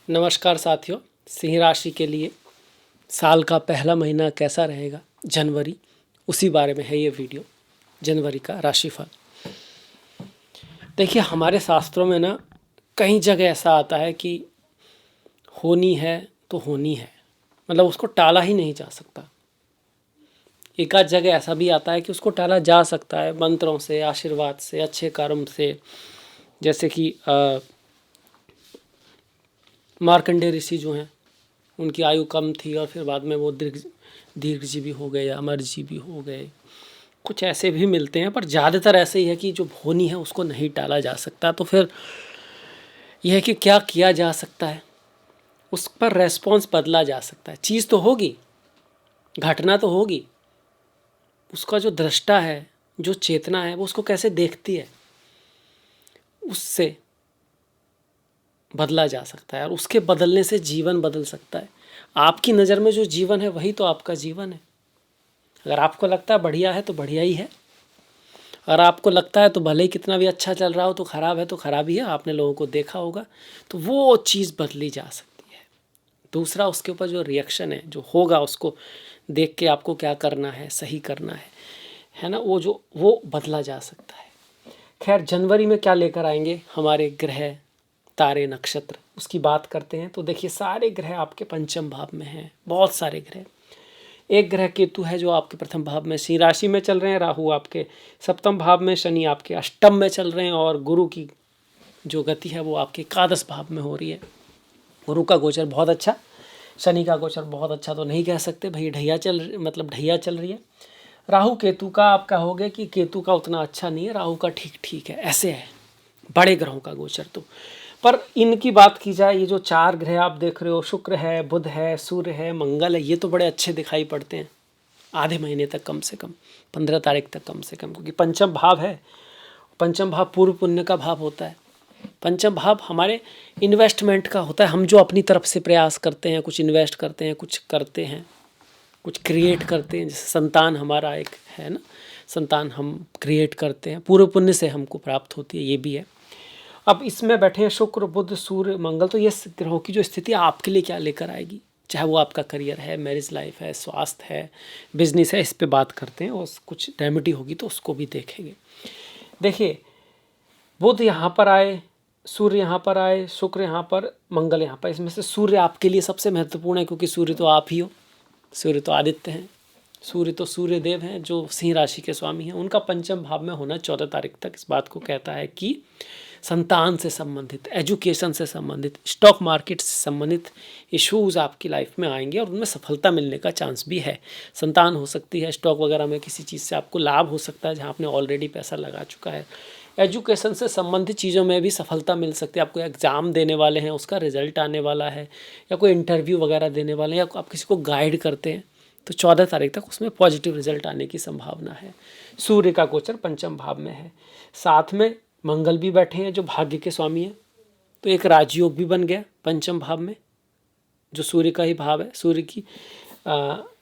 नमस्कार साथियों। सिंह राशि के लिए साल का पहला महीना कैसा रहेगा, जनवरी, उसी बारे में है ये वीडियो। जनवरी का राशिफल। देखिए, हमारे शास्त्रों में ना कई जगह ऐसा आता है कि होनी है तो होनी है, मतलब उसको टाला ही नहीं जा सकता। एक आध जगह ऐसा भी आता है कि उसको टाला जा सकता है मंत्रों से, आशीर्वाद से, अच्छे कर्म से। जैसे कि मार्कंडेय ऋषि जो हैं, उनकी आयु कम थी और फिर बाद में वो दीर्घजीवी हो गए या अमरजीवी हो गए। कुछ ऐसे भी मिलते हैं, पर ज़्यादातर ऐसे ही है कि जो होनी है उसको नहीं टाला जा सकता। तो फिर यह है कि क्या किया जा सकता है, उस पर रेस्पॉन्स बदला जा सकता है। चीज़ तो होगी, घटना तो होगी, उसका जो दृष्टा है, जो चेतना है, वो उसको कैसे देखती है, उससे बदला जा सकता है। और उसके बदलने से जीवन बदल सकता है। आपकी नज़र में जो जीवन है वही तो आपका जीवन है। अगर आपको लगता है बढ़िया है तो बढ़िया ही है, और आपको लगता है तो भले ही कितना भी अच्छा चल रहा हो तो ख़राब है तो ख़राब ही है। आपने लोगों को देखा होगा, तो वो चीज़ बदली जा सकती है। दूसरा, उसके ऊपर जो रिएक्शन है जो होगा, उसको देख के आपको क्या करना है, सही करना है ना, वो बदला जा सकता है। खैर, जनवरी में क्या लेकर आएंगे हमारे ग्रह, तारे, नक्षत्र, उसकी बात करते हैं। तो देखिए, सारे ग्रह आपके पंचम भाव में हैं, बहुत सारे ग्रह। एक ग्रह केतु है जो आपके प्रथम भाव में सिंह राशि में चल रहे हैं, राहु आपके सप्तम भाव में, शनि आपके अष्टम में चल रहे हैं, और गुरु की जो गति है वो आपके एकादश भाव में हो रही है। गुरु का गोचर बहुत अच्छा, शनि का गोचर बहुत अच्छा तो नहीं कह सकते भाई, ढैया चल रही है। राहु केतु का आप कहोगे कि केतु का उतना अच्छा नहीं है, राहु का ठीक ठीक है, ऐसे है बड़े ग्रहों का गोचर। तो पर इनकी बात की जाए, ये जो चार ग्रह आप देख रहे हो, शुक्र है, बुध है, सूर्य है, मंगल है, ये तो बड़े अच्छे दिखाई पड़ते हैं आधे महीने तक, कम से कम 15 तारीख तक कम से कम, क्योंकि पंचम भाव है। पंचम भाव पूर्व पुण्य का भाव होता है। पंचम भाव हमारे इन्वेस्टमेंट का होता है। हम जो अपनी तरफ से प्रयास करते हैं, कुछ इन्वेस्ट करते हैं, कुछ करते हैं, कुछ क्रिएट करते हैं। जैसे संतान हमारा एक है ना, संतान हम क्रिएट करते हैं, पूर्व पुण्य से हमको प्राप्त होती है, ये भी है। अब इसमें बैठे हैं शुक्र, बुध, सूर्य, मंगल। तो ये ग्रहों की जो स्थिति आपके लिए क्या लेकर आएगी, चाहे वो आपका करियर है, मैरिज लाइफ है, स्वास्थ्य है, बिजनेस है, इस पे बात करते हैं। और कुछ रेमेडी होगी तो उसको भी देखेंगे। देखिए, बुध यहाँ पर आए, सूर्य यहाँ पर आए, शुक्र यहाँ पर, मंगल यहाँ पर। इसमें से सूर्य आपके लिए सबसे महत्वपूर्ण है, क्योंकि सूर्य तो आप ही हो। सूर्य तो आदित्य हैं, सूर्य तो सूर्य देव हैं जो सिंह राशि के स्वामी हैं। उनका पंचम भाव में होना 14 तारीख तक इस बात को कहता है कि संतान से संबंधित, एजुकेशन से संबंधित, स्टॉक मार्केट से संबंधित इश्यूज़ आपकी लाइफ में आएंगे और उनमें सफलता मिलने का चांस भी है। संतान हो सकती है, स्टॉक वगैरह में किसी चीज़ से आपको लाभ हो सकता है जहाँ आपने ऑलरेडी पैसा लगा चुका है। एजुकेशन से संबंधित चीज़ों में भी सफलता मिल सकती है। आपको एग्ज़ाम देने वाले हैं, उसका रिजल्ट आने वाला है, या कोई इंटरव्यू वगैरह देने वाले हैं, या आप किसी को गाइड करते हैं, तो 14 तारीख तक उसमें पॉजिटिव रिजल्ट आने की संभावना है। सूर्य का गोचर पंचम भाव में है, साथ में मंगल भी बैठे हैं जो भाग्य के स्वामी हैं। तो एक राजयोग भी बन गया पंचम भाव में, जो सूर्य का ही भाव है।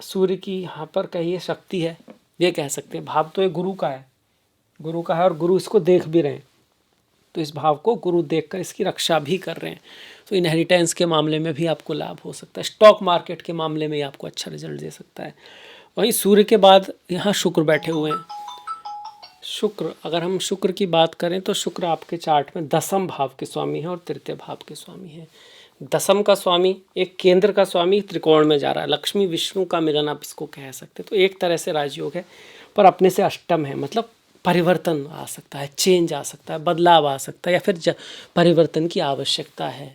सूर्य की यहाँ पर कहिए शक्ति है, ये कह सकते हैं। भाव तो ये गुरु का है, और गुरु इसको देख भी रहे हैं। तो इस भाव को गुरु देखकर इसकी रक्षा भी कर रहे हैं। तो इनहेरिटेंस के मामले में भी आपको लाभ हो सकता है, स्टॉक मार्केट के मामले में आपको अच्छा रिजल्ट दे सकता है। वहीं सूर्य के बाद यहाँ शुक्र बैठे हुए हैं। शुक्र, अगर हम शुक्र की बात करें तो शुक्र आपके चार्ट में दसम भाव के स्वामी हैं और तृतीय भाव के स्वामी हैं। दसम का स्वामी, एक केंद्र का स्वामी त्रिकोण में जा रहा है, लक्ष्मी विष्णु का मिलन आप इसको कह सकते हैं। तो एक तरह से राजयोग है, पर अपने से अष्टम है, मतलब परिवर्तन आ सकता है, चेंज आ सकता है, बदलाव आ सकता है, या फिर परिवर्तन की आवश्यकता है।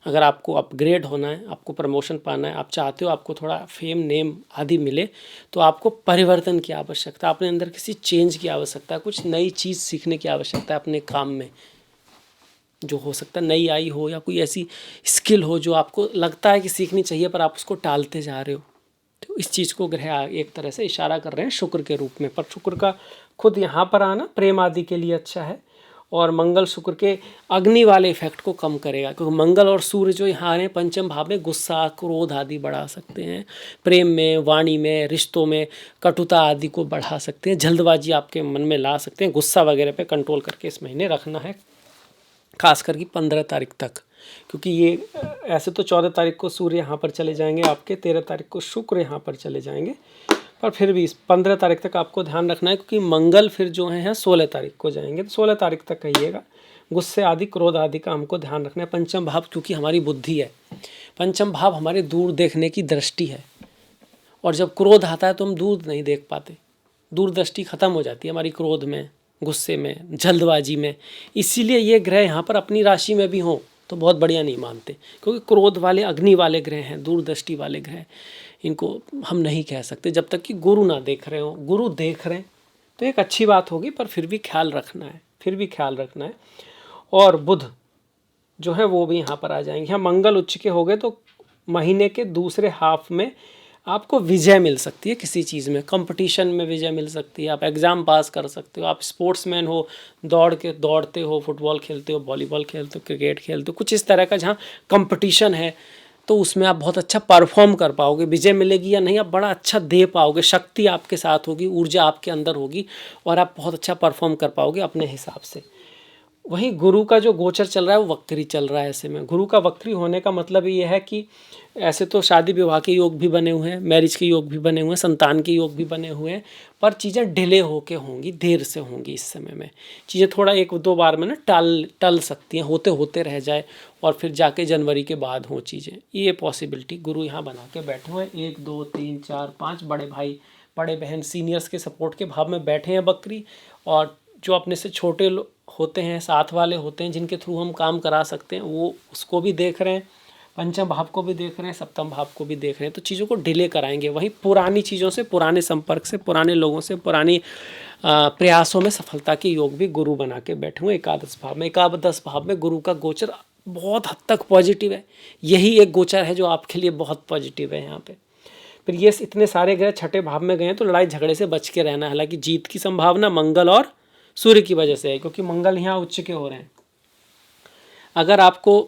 अगर आपको अपग्रेड होना है, आपको प्रमोशन पाना है, आप चाहते हो आपको थोड़ा फेम, नेम आदि मिले, तो आपको परिवर्तन की आवश्यकता, अपने अंदर किसी चेंज की आवश्यकता है, कुछ नई चीज़ सीखने की आवश्यकता है अपने काम में। जो हो सकता है नई आई हो, या कोई ऐसी स्किल हो जो आपको लगता है कि सीखनी चाहिए पर आप उसको टालते जा रहे हो। तो इस चीज़ को ग्रह एक तरह से इशारा कर रहे हैं शुक्र के रूप में। पर शुक्र का खुद यहाँ पर आना प्रेम आदि के लिए अच्छा है, और मंगल शुक्र के अग्नि वाले इफेक्ट को कम करेगा, क्योंकि मंगल और सूर्य जो यहाँ हैं पंचम भाव में, गुस्सा, क्रोध आदि बढ़ा सकते हैं। प्रेम में, वाणी में, रिश्तों में कटुता आदि को बढ़ा सकते हैं, जल्दबाजी आपके मन में ला सकते हैं। गुस्सा वगैरह पे कंट्रोल करके इस महीने रखना है, खास करके 15 तारीख तक। क्योंकि ये ऐसे तो 14 तारीख को सूर्य यहाँ पर चले जाएंगे आपके, 13 तारीख को शुक्र यहाँ पर चले जाएंगे, पर फिर भी 15 तारीख तक आपको ध्यान रखना है, क्योंकि मंगल फिर जो है 16 तारीख को जाएंगे। तो 16 तारीख तक कहिएगा, गुस्से आदि क्रोध आदि का हमको ध्यान रखना है। पंचम भाव क्योंकि हमारी बुद्धि है, पंचम भाव हमारे दूर देखने की दृष्टि है, और जब क्रोध आता है तो हम दूर नहीं देख पाते, दूरदृष्टि खत्म हो जाती है हमारी क्रोध में, गुस्से में, जल्दबाजी में। इसीलिए ये ग्रह यहाँ पर अपनी राशि में भी हों तो बहुत बढ़िया नहीं मानते, क्योंकि क्रोध वाले अग्नि वाले ग्रह हैं, दूरदृष्टि वाले ग्रह, इनको हम नहीं कह सकते जब तक कि गुरु ना देख रहे हो। गुरु देख रहे हैं तो एक अच्छी बात होगी, पर फिर भी ख्याल रखना है, फिर भी ख्याल रखना है। और बुध जो है वो भी यहाँ पर आ जाएंगे। यहाँ मंगल उच्च के हो गए तो महीने के दूसरे हाफ में आपको विजय मिल सकती है, किसी चीज़ में, कंपटीशन में विजय मिल सकती है, आप एग्ज़ाम पास कर सकते हो, आप स्पोर्ट्समैन हो, दौड़ते हो, फुटबॉल खेलते हो, वॉलीबॉल खेलते हो, क्रिकेट खेलते हो, कुछ इस तरह का जहाँ कंपटीशन है तो उसमें आप बहुत अच्छा परफॉर्म कर पाओगे। विजय मिलेगी या नहीं, आप बड़ा अच्छा दे पाओगे, शक्ति आपके साथ होगी, ऊर्जा आपके अंदर होगी और आप बहुत अच्छा परफॉर्म कर पाओगे अपने हिसाब से। वहीं गुरु का जो गोचर चल रहा है वो वक्री चल रहा है। ऐसे में गुरु का वक्री होने का मतलब ये है कि ऐसे तो शादी विवाह के योग भी बने हुए हैं, मैरिज के योग भी बने हुए हैं, संतान के योग भी बने हुए हैं, पर चीज़ें डिले होके होंगी, देर से होंगी। इस समय में चीज़ें थोड़ा 1-2 बार में ना टल सकती हैं, होते होते रह जाए और फिर जाके जनवरी के बाद हों चीज़ें, ये पॉसिबिलिटी गुरु यहाँ बना के बैठे हुए हैं। 1 2 3 4 5 बड़े भाई बड़े बहन सीनियर्स के सपोर्ट के भाव में बैठे हैं बकरी, और जो अपने से छोटे होते हैं, साथ वाले होते हैं, जिनके थ्रू हम काम करा सकते हैं, वो उसको भी देख रहे हैं, पंचम भाव को भी देख रहे हैं, सप्तम भाव को भी देख रहे हैं, तो चीज़ों को डिले कराएंगे। वहीं पुरानी चीज़ों से, पुराने संपर्क से, पुराने लोगों से, पुरानी प्रयासों में सफलता के योग भी गुरु बना के बैठे हुए एकादश भाव में। एकादश भाव में गुरु का गोचर बहुत हद तक पॉजिटिव है, यही एक गोचर है जो आपके लिए बहुत पॉजिटिव है यहाँ पे। फिर ये इतने सारे ग्रह छठे भाव में गए हैं तो लड़ाई झगड़े से बच के रहना है। हालांकि जीत की संभावना मंगल और सूर्य की वजह से है, क्योंकि मंगल यहाँ उच्च के हो रहे हैं। अगर आपको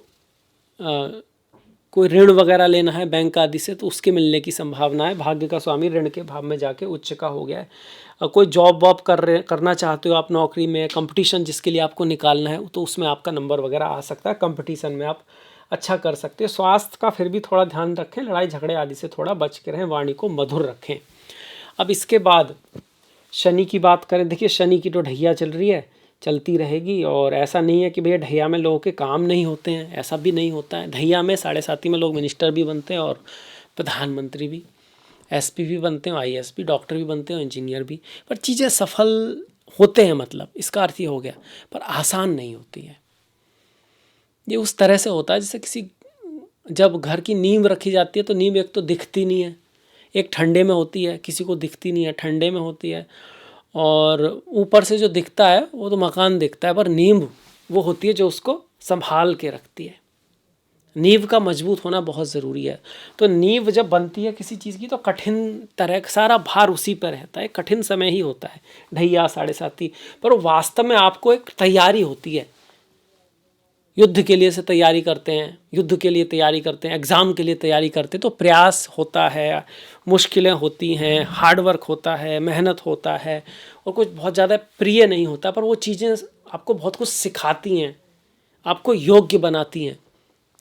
कोई ऋण वगैरह लेना है बैंक आदि से तो उसके मिलने की संभावना है। भाग्य का स्वामी ऋण के भाव में जाके उच्च का हो गया है। कोई जॉब वॉब करना चाहते हो आप, नौकरी में कंपटीशन जिसके लिए आपको निकालना है, तो उसमें आपका नंबर वगैरह आ सकता है, कंपटीशन में आप अच्छा कर सकते हो। स्वास्थ्य का फिर भी थोड़ा ध्यान रखें, लड़ाई झगड़े आदि से थोड़ा बच के रहें, वाणी को मधुर रखें। अब इसके बाद शनि की बात करें, देखिए शनि की तो ढैया चल रही है, चलती रहेगी, और ऐसा नहीं है कि भैया ढैया में लोगों के काम नहीं होते हैं, ऐसा भी नहीं होता है। ढैया में 7.5 में लोग मिनिस्टर भी बनते हैं और प्रधानमंत्री भी, एसपी भी बनते हैं, आईएएस भी, डॉक्टर भी बनते हैं, इंजीनियर भी, पर चीज़ें सफल होते हैं, मतलब इसका अर्थ ये हो गया, पर आसान नहीं होती है। ये उस तरह से होता है जैसे जब घर की नींव रखी जाती है तो नींव एक तो दिखती नहीं है, एक ठंडे में होती है, किसी को दिखती नहीं है, ठंडे में होती है, और ऊपर से जो दिखता है वो तो मकान दिखता है, पर नींव वो होती है जो उसको संभाल के रखती है। नींव का मजबूत होना बहुत ज़रूरी है। तो नींव जब बनती है किसी चीज़ की तो कठिन तरह सारा भार उसी पर रहता है, कठिन समय ही होता है, ढैया 7.5, पर वास्तव में आपको एक तैयारी होती है। युद्ध के लिए से तैयारी करते हैं, युद्ध के लिए तैयारी करते हैं, एग्ज़ाम के लिए तैयारी करते हैं, तो प्रयास होता है, मुश्किलें होती हैं, हार्डवर्क होता है, मेहनत होता है, और कुछ बहुत ज़्यादा प्रिय नहीं होता, पर वो चीज़ें आपको बहुत कुछ सिखाती हैं, आपको योग्य बनाती हैं।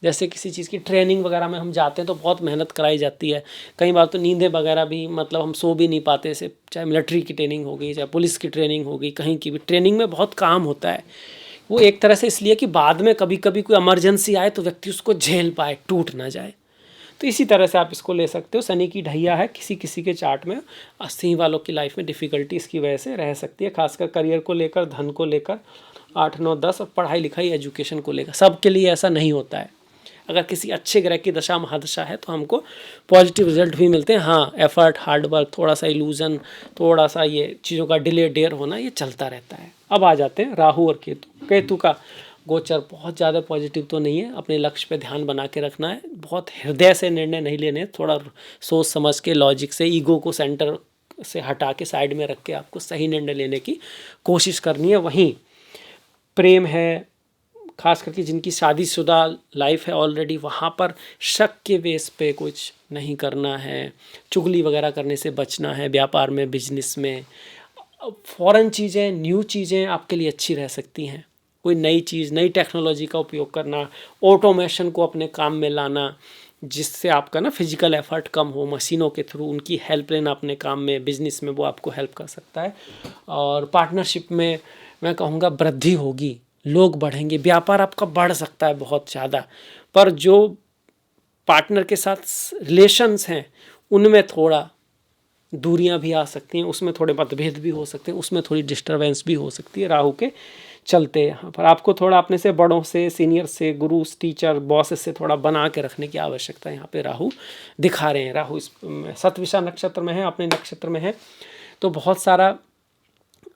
जैसे किसी चीज़ की ट्रेनिंग वगैरह में हम जाते हैं तो बहुत मेहनत कराई जाती है, कई बार तो नींदें वगैरह भी, मतलब हम सो भी नहीं पाते से, चाहे मिलिट्री की ट्रेनिंग होगी, चाहे पुलिस की ट्रेनिंग होगी, कहीं की भी ट्रेनिंग में बहुत काम होता है। वो एक तरह से इसलिए कि बाद में कभी कभी कोई इमरजेंसी आए तो व्यक्ति उसको झेल पाए, टूट ना जाए। तो इसी तरह से आप इसको ले सकते हो। शनि की ढैया है, किसी किसी के चार्ट में, सिंह वालों की लाइफ में डिफ़िकल्टी इसकी वजह से रह सकती है, खासकर करियर को लेकर, धन को लेकर, 8 9 10 और पढ़ाई लिखाई एजुकेशन को लेकर। सबके लिए ऐसा नहीं होता है। अगर किसी अच्छे ग्रह की दशा महादशा है तो हमको पॉजिटिव रिजल्ट भी मिलते हैं। हाँ, एफर्ट, हार्डवर्क, थोड़ा सा इल्यूजन, थोड़ा सा ये चीज़ों का डिले डेयर होना, ये चलता रहता है। अब आ जाते हैं राहु और केतु। केतु का गोचर बहुत ज़्यादा पॉजिटिव तो नहीं है, अपने लक्ष्य पे ध्यान बना के रखना है, बहुत हृदय से निर्णय नहीं लेने, थोड़ा सोच समझ के, लॉजिक से, ईगो को सेंटर से हटा के साइड में रख के आपको सही निर्णय लेने की कोशिश करनी है। वहीं प्रेम है, खास करके जिनकी शादीशुदा लाइफ है ऑलरेडी, वहाँ पर शक के बेस पे कुछ नहीं करना है, चुगली वगैरह करने से बचना है। व्यापार में, बिजनेस में, फॉरेन चीज़ें, न्यू चीज़ें आपके लिए अच्छी रह सकती हैं। कोई नई चीज़, नई टेक्नोलॉजी का उपयोग करना, ऑटोमेशन को अपने काम में लाना, जिससे आपका ना फिजिकल एफर्ट कम हो, मशीनों के थ्रू उनकी हेल्प लेना अपने काम में, बिजनेस में, वो आपको हेल्प कर सकता है। और पार्टनरशिप में मैं कहूँगा वृद्धि होगी, लोग बढ़ेंगे, व्यापार आपका बढ़ सकता है बहुत ज़्यादा। पर जो पार्टनर के साथ रिलेशंस हैं उनमें थोड़ा दूरियां भी आ सकती हैं, उसमें थोड़े मतभेद भी हो सकते हैं, उसमें थोड़ी डिस्टरबेंस भी हो सकती है राहु के चलते। यहाँ पर आपको थोड़ा अपने से बड़ों से, सीनियर से, गुरु, टीचर, बॉसेस से थोड़ा बना के रखने की आवश्यकता यहाँ पे राहु दिखा रहे हैं। राहु इस शतभिषा नक्षत्र में है, अपने नक्षत्र में है, तो बहुत सारा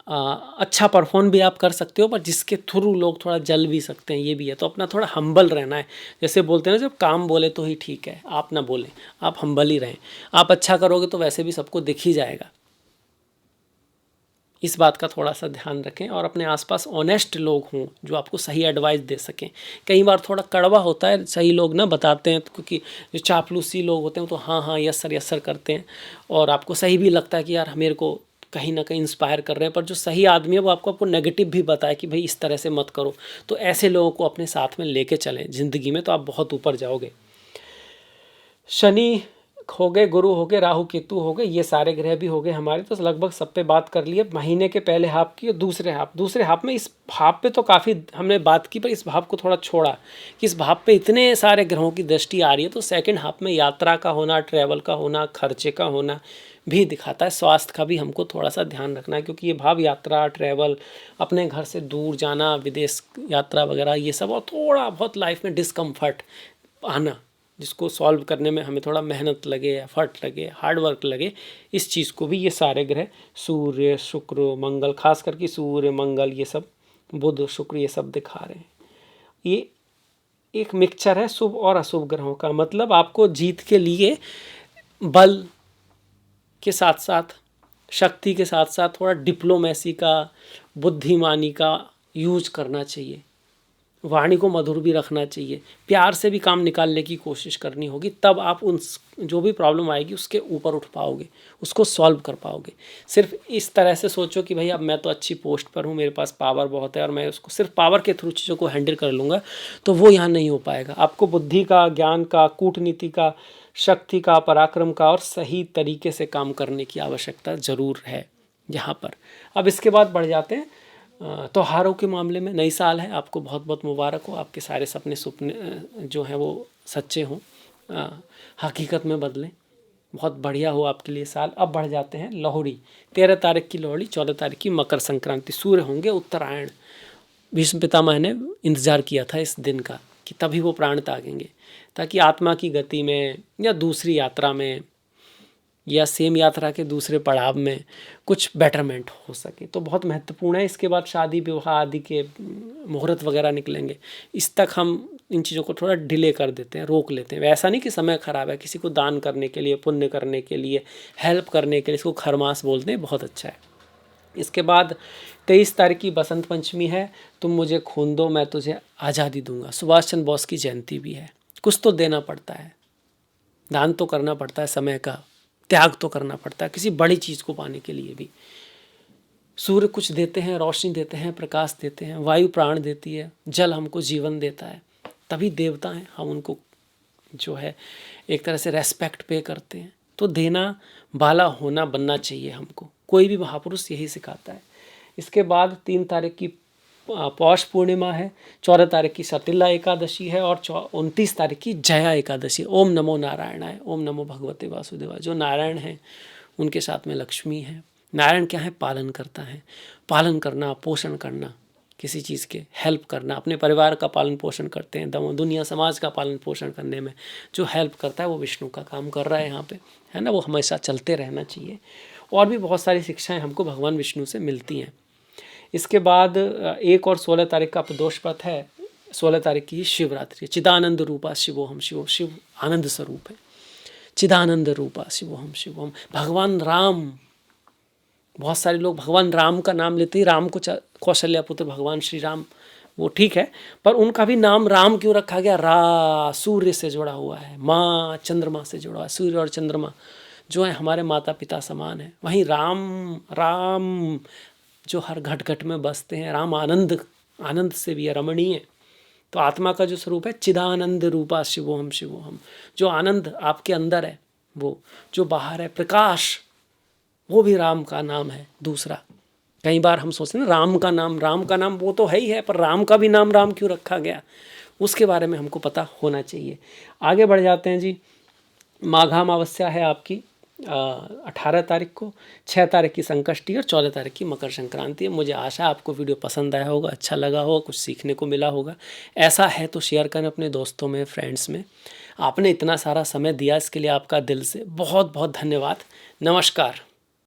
अच्छा परफॉर्म भी आप कर सकते हो, पर जिसके थ्रू लोग थोड़ा जल भी सकते हैं, ये भी है। तो अपना थोड़ा हम्बल रहना है। जैसे बोलते हैं ना, जब काम बोले तो ही ठीक है, आप ना बोलें, आप हम्बल ही रहें। आप अच्छा करोगे तो वैसे भी सबको दिख ही जाएगा। इस बात का थोड़ा सा ध्यान रखें और अपने आसपास ऑनेस्ट लोग हों जो आपको सही एडवाइस दे सकें। कई बार थोड़ा कड़वा होता है, सही लोग ना बताते हैं, क्योंकि जो चापलूसी लोग होते हैं तो हाँ हाँ यस सर करते हैं, और आपको सही भी लगता है कि यार मेरे को कहीं ना कहीं इंस्पायर कर रहे हैं। पर जो सही आदमी है वो आपको नेगेटिव भी बताए कि भाई इस तरह से मत करो। तो ऐसे लोगों को अपने साथ में लेके चलें ज़िंदगी में, तो आप बहुत ऊपर जाओगे। शनि हो गए, गुरु हो गए, राहु केतु हो गए, ये सारे ग्रह भी हो गए हमारे। तो लगभग सब पे बात कर लिए। महीने के पहले हाफ की और दूसरे हाफ में, इस भाव पे तो काफ़ी हमने बात की, पर इस भाव को थोड़ा छोड़ा कि इस भाव पे इतने सारे ग्रहों की दृष्टि आ रही है। तो सेकंड हाफ में यात्रा का होना, ट्रैवल का होना, खर्चे का होना भी दिखाता है। स्वास्थ्य का भी हमको थोड़ा सा ध्यान रखना है, क्योंकि ये भाव यात्रा, ट्रैवल, अपने घर से दूर जाना, विदेश यात्रा वगैरह, ये सब, और थोड़ा बहुत लाइफ में डिस्कम्फर्ट आना, जिसको सॉल्व करने में हमें थोड़ा मेहनत लगे, एफर्ट लगे, हार्ड वर्क लगे, इस चीज़ को भी ये सारे ग्रह, सूर्य, शुक्र, मंगल, खास करके सूर्य, मंगल, ये सब, बुध, शुक्र, ये सब दिखा रहे हैं। ये एक मिक्सचर है शुभ और अशुभ ग्रहों का। मतलब आपको जीत के लिए बल के साथ साथ, शक्ति के साथ साथ, थोड़ा डिप्लोमेसी का, बुद्धिमानी का यूज करना चाहिए। वाणी को मधुर भी रखना चाहिए, प्यार से भी काम निकालने की कोशिश करनी होगी, तब आप उन जो भी प्रॉब्लम आएगी उसके ऊपर उठ पाओगे, उसको सॉल्व कर पाओगे। सिर्फ इस तरह से सोचो कि भाई अब मैं तो अच्छी पोस्ट पर हूँ, मेरे पास पावर बहुत है और मैं उसको सिर्फ पावर के थ्रू चीज़ों को हैंडल कर लूँगा, तो वो यहाँ नहीं हो पाएगा। आपको बुद्धि का, ज्ञान का, कूटनीति का, शक्ति का, पराक्रम का और सही तरीके से काम करने की आवश्यकता ज़रूर है यहाँ पर। अब इसके बाद बढ़ जाते हैं त्योहारों के मामले में। नई साल है, आपको बहुत बहुत मुबारक हो, आपके सारे सपने जो हैं वो सच्चे हों, हकीकत में बदलें, बहुत बढ़िया हो आपके लिए साल। अब बढ़ जाते हैं लोहड़ी। 13 तारीख की लोहड़ी, 14 तारीख की मकर संक्रांति, सूर्य होंगे उत्तरायण। भीष्म पितामह ने इंतजार किया था इस दिन का कि तभी वो प्राण त्यागेंगे, ताकि आत्मा की गति में या दूसरी यात्रा में या सेम यात्रा के दूसरे पड़ाव में कुछ बेटरमेंट हो सके। तो बहुत महत्वपूर्ण है। इसके बाद शादी विवाह आदि के मुहूर्त वगैरह निकलेंगे, इस तक हम इन चीज़ों को थोड़ा डिले कर देते हैं, रोक लेते हैं। वैसा नहीं कि समय ख़राब है, किसी को दान करने के लिए, पुण्य करने के लिए, हेल्प करने के लिए, इसको खरमास बोलते हैं, बहुत अच्छा है। इसके बाद 23 तारीख की बसंत पंचमी है। तुम मुझे खून दो मैं तुझे आज़ादी दूंगा। सुभाष चंद्र बोस की जयंती भी है। कुछ तो देना पड़ता है, दान तो करना पड़ता है, समय का त्याग तो करना पड़ता है किसी बड़ी चीज़ को पाने के लिए भी। सूर्य कुछ देते हैं, रोशनी देते हैं, प्रकाश देते हैं, वायु प्राण देती है, जल हमको जीवन देता है, तभी देवता हैं, हम उनको जो है एक तरह से रेस्पेक्ट पे करते हैं। तो देना वाला होना बनना चाहिए हमको, कोई भी महापुरुष यही सिखाता है। इसके बाद 3 तारीख की पौष पूर्णिमा है, 14 तारीख की सतिला एकादशी है और 29 तारीख की जया एकादशी। ओम नमो नारायणाय, ओम नमो भगवते वासुदेवाय। जो नारायण हैं उनके साथ में लक्ष्मी है। नारायण क्या है? पालन करता है। पालन करना, पोषण करना, किसी चीज़ के हेल्प करना, अपने परिवार का पालन पोषण करते हैं, दुनिया समाज का पालन पोषण करने में जो हेल्प करता है वो विष्णु का काम कर रहा है यहाँ पे, है ना। वो हमेशा चलते रहना चाहिए। और भी बहुत सारी शिक्षाएं हमको भगवान विष्णु से मिलती हैं। इसके बाद 1 और 16 तारीख का प्रदोष व्रत है। 16 तारीख की शिवरात्रि। चिदानंद रूपा शिवोहम, शिव आनंद स्वरूप है। चिदानंद रूपा शिवोहम शिवोहम। भगवान राम, बहुत सारे लोग भगवान राम का नाम लेते ही राम को कौशल्या पुत्र भगवान श्री राम, वो ठीक है, पर उनका भी नाम राम क्यों रखा गया? रा सूर्य से जुड़ा हुआ है, माँ चंद्रमा से जुड़ा हुआ है। सूर्य और चंद्रमा जो है हमारे माता पिता समान है। वहीं राम जो हर घट घट में बसते हैं, राम आनंद आनंद से भी है, रमणीय। तो आत्मा का जो स्वरूप है चिदानंद रूपा शिवोहम शिवोहम, जो आनंद आपके अंदर है, वो जो बाहर है प्रकाश, वो भी राम का नाम है दूसरा। कई बार हम सोचते हैं ना राम का नाम वो तो है ही है, पर राम का भी नाम राम क्यों रखा गया, उसके बारे में हमको पता होना चाहिए। आगे बढ़ जाते हैं जी। माघा अमावस्या है आपकी 18 तारीख को, 6 तारीख की संकष्टी और 14 तारीख की मकर संक्रांति है। मुझे आशा आपको वीडियो पसंद आया होगा, अच्छा लगा होगा, कुछ सीखने को मिला होगा। ऐसा है तो शेयर करें अपने दोस्तों में, फ्रेंड्स में। आपने इतना सारा समय दिया, इसके लिए आपका दिल से बहुत बहुत धन्यवाद। नमस्कार।